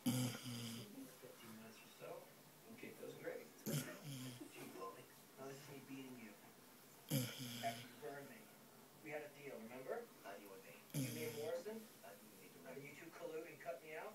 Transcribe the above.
15 minutes or so. Okay, feels great. Gee, Chloe. Now this is me beating you. After you burned me. We had a deal, remember? You and me. You, me, and Morrison? You and me direct. And you two collude and cut me out?